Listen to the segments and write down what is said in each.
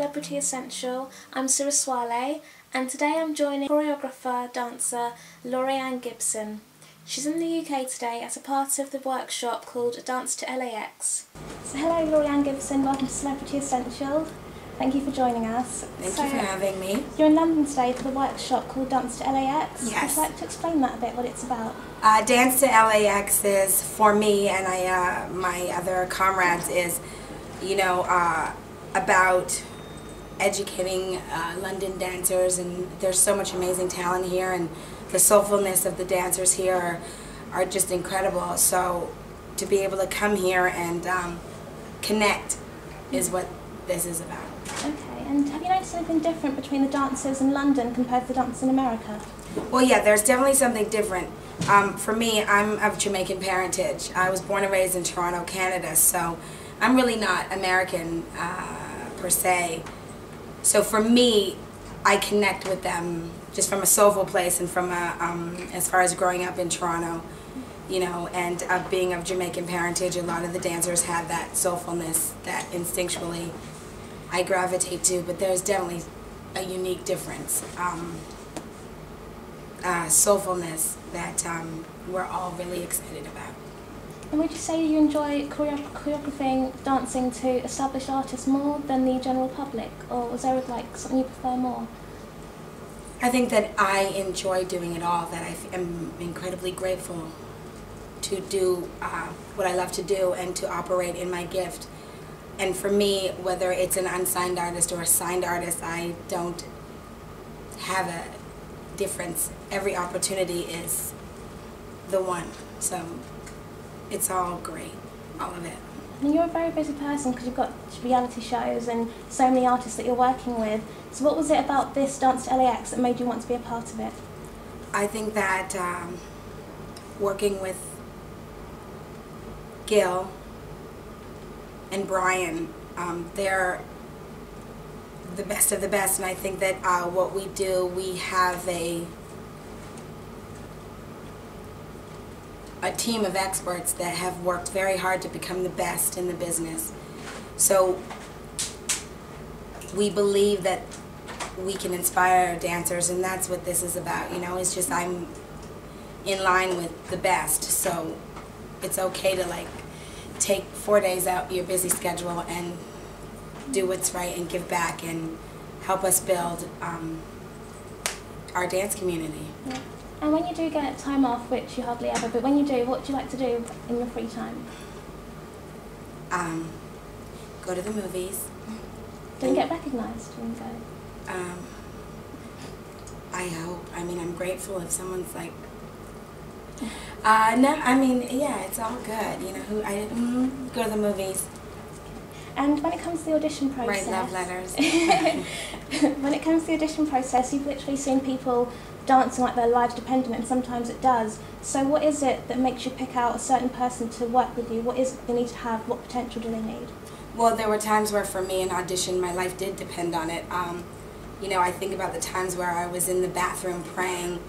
Celebrity Essential. I'm Surah Swaleh, and today I'm joining choreographer, dancer LaurieAnn Gibson. She's in the UK today as a part of the workshop called Dance to LAX. So hello LaurieAnn Gibson, welcome to Celebrity Essential. Thank you for joining us. Thank you for having me. You're in London today for the workshop called Dance to LAX. Yes. Would you like to explain that a bit, what it's about? Dance to LAX is, for me and my other comrades, is, about educating London dancers, and there's so much amazing talent here, and the soulfulness of the dancers here are just incredible. So to be able to come here and connect is what this is about. Okay, and have you noticed anything different between the dancers in London compared to the dancers in America? Well, yeah, there's definitely something different. For me, I'm of Jamaican parentage. I was born and raised in Toronto, Canada, so I'm really not American per se. So for me, I connect with them just from a soulful place, and from as far as growing up in Toronto, and being of Jamaican parentage, a lot of the dancers have that soulfulness that instinctually I gravitate to, but there's definitely a unique difference. Soulfulness that we're all really excited about. And would you say you enjoy choreographing, dancing to established artists more than the general public, or was there something you prefer more? I think that I enjoy doing it all, that I am incredibly grateful to do what I love to do and to operate in my gift. And for me, whether it's an unsigned artist or a signed artist, I don't have a difference. Every opportunity is the one. So it's all great, all of it. And you're a very busy person because you've got reality shows and so many artists that you're working with. So what was it about this Dance to LAX that made you want to be a part of it? I think that working with Gil and Brian, they're the best of the best, and I think that what we do, we have a team of experts that have worked very hard to become the best in the business. So we believe that we can inspire our dancers, and that's what this is about. It's just I'm in line with the best, so it's okay to take 4 days out your busy schedule and do what's right and give back and help us build our dance community. Yeah. And when you do get time off, which you hardly ever, but when you do, what do you like to do in your free time? Go to the movies. Do you get recognised when you go? I hope. I'm grateful if someone's like, no, yeah, it's all good. Go to the movies. And when it comes to the audition process... Write love letters. When it comes to the audition process, you've literally seen people dancing like their lives depend on it, and sometimes it does. So what is it that makes you pick out a certain person to work with you? What is it they need to have? What potential do they need? Well, there were times where for me an audition, my life did depend on it. I think about the times where I was in the bathroom praying,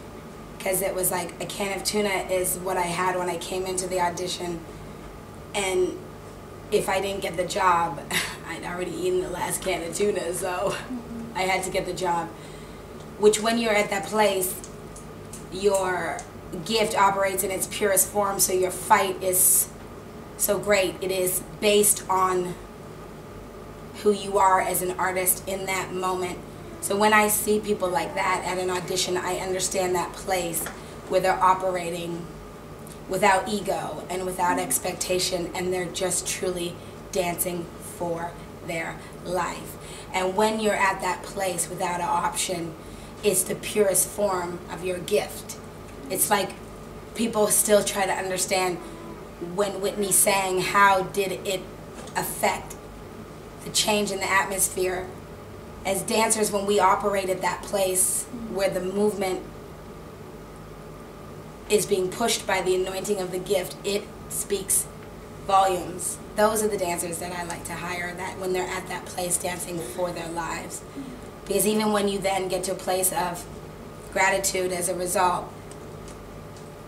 because it was like a can of tuna is what I had when I came into the audition, and if I didn't get the job, I'd already eaten the last can of tuna, so I had to get the job. Which, when you're at that place, your gift operates in its purest form, so your fight is so great. It is based on who you are as an artist in that moment. So when I see people like that at an audition, I understand that place where they're operating without ego and without expectation, and they're just truly dancing for their life. And when you're at that place without an option, it's the purest form of your gift. It's like people still try to understand when Whitney sang, how did it affect the change in the atmosphere? As dancers, when we operate at that place where the movement is being pushed by the anointing of the gift, it speaks volumes. Those are the dancers that I like to hire, that when they're at that place dancing for their lives. Because even when you then get to a place of gratitude as a result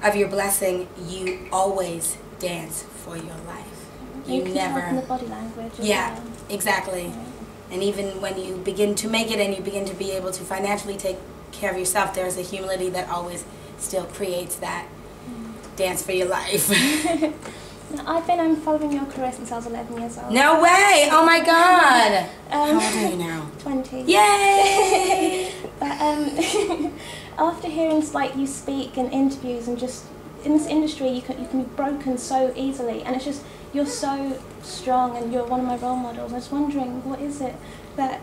of your blessing, you always dance for your life. You never. The body language. Yeah, exactly. And even when you begin to make it and you begin to be able to financially take care of yourself, there's a humility that always still creates that dance for your life. I've been following your career since I was 11 years old. No way! Oh my God! How old are you now? 20. Yay! But after hearing like you speak in interviews and just in this industry, you can be broken so easily, and it's just you're so strong and you're one of my role models. I was wondering, what is it that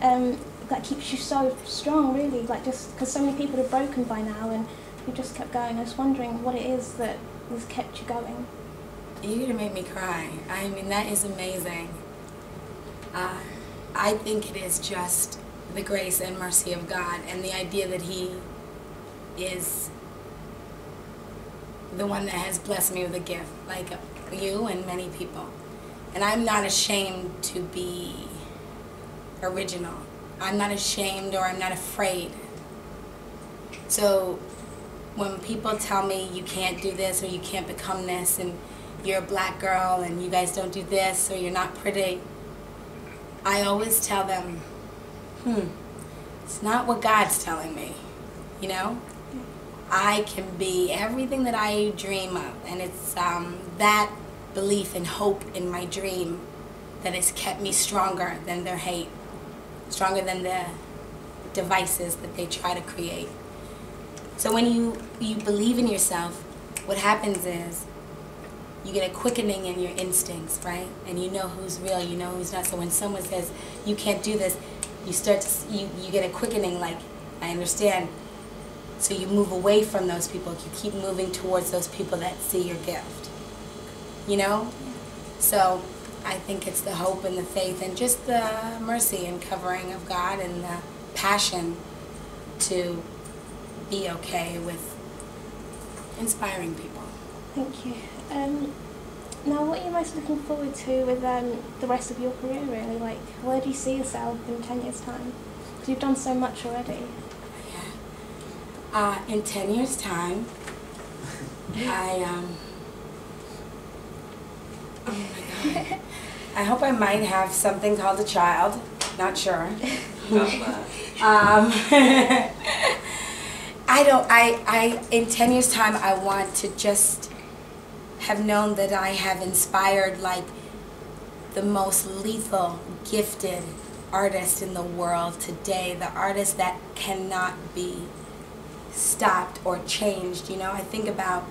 that keeps you so strong, really? Like, just because so many people are broken by now and you just kept going. I was wondering what it is that has kept you going. You're gonna make me cry. I mean, that is amazing. I think it is just the grace and mercy of God and the idea that He is the one that has blessed me with a gift, like you and many people. And I'm not ashamed to be original. I'm not ashamed, or I'm not afraid. So when people tell me you can't do this or you can't become this and you're a black girl and you guys don't do this or you're not pretty, I always tell them, it's not what God's telling me, you know? I can be everything that I dream of, and it's that belief and hope in my dream that has kept me stronger than their hate, stronger than the devices that they try to create. So when you believe in yourself, what happens is you get a quickening in your instincts, right? And you know who's real, you know who's not. So when someone says, you can't do this, you start to, you get a quickening, like, I understand. So you move away from those people. You keep moving towards those people that see your gift. You know? So I think it's the hope and the faith and just the mercy and covering of God and the passion to be okay with inspiring people. Thank you. Now, what are you most looking forward to with the rest of your career, really? Like, where do you see yourself in 10 years' time? Because you've done so much already. In 10 years' time, oh my God. I hope I might have something called a child. Not sure. In 10 years' time, I want to just have known that I have inspired like the most lethal, gifted artist in the world today, the artist that cannot be stopped or changed. You know, I think about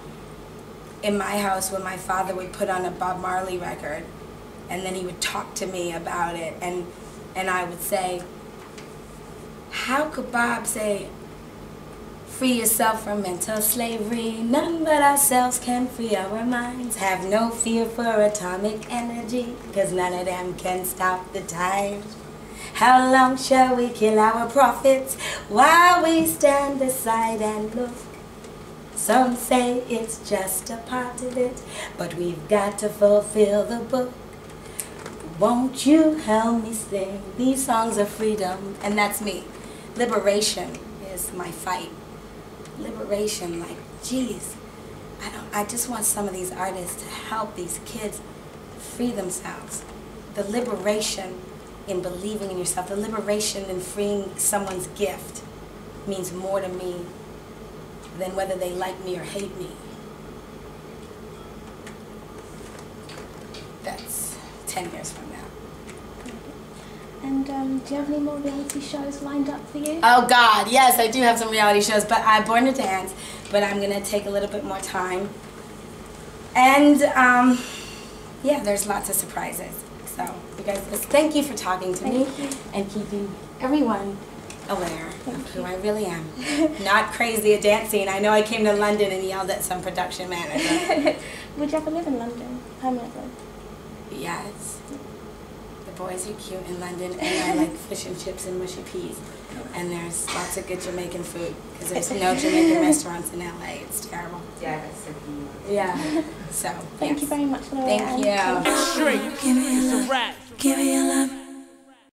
in my house when my father would put on a Bob Marley record and then he would talk to me about it, and I would say, how could Bob say, free yourself from mental slavery, none but ourselves can free our minds, have no fear for atomic energy, cause none of them can stop the time. How long shall we kill our prophets while we stand aside and look? Some say it's just a part of it, but we've got to fulfill the book. Won't you help me sing these songs of freedom? And that's me. Liberation is my fight. Liberation, like, geez, I just want some of these artists to help these kids free themselves. The liberation in believing in yourself, the liberation in freeing someone's gift means more to me than whether they like me or hate me. That's 10 years from now. And do you have any more reality shows lined up for you? Oh God, yes, I do have some reality shows, but I'm born to dance, but I'm gonna take a little bit more time. And yeah, there's lots of surprises. So you guys, thank you for talking to me and keeping everyone aware of who I really am. Not crazy at dancing. I know I came to London and yelled at some production manager. Would you ever live in London permanently? Yes. The boys are cute in London, and I like fish and chips and mushy peas. And there's lots of good Jamaican food, because there's no Jamaican restaurants in LA. It's terrible. Yeah, that's it. Yeah. So, Thank you very much, LaurieAnn. Thank you. Straight. It's a rap. Give me your love.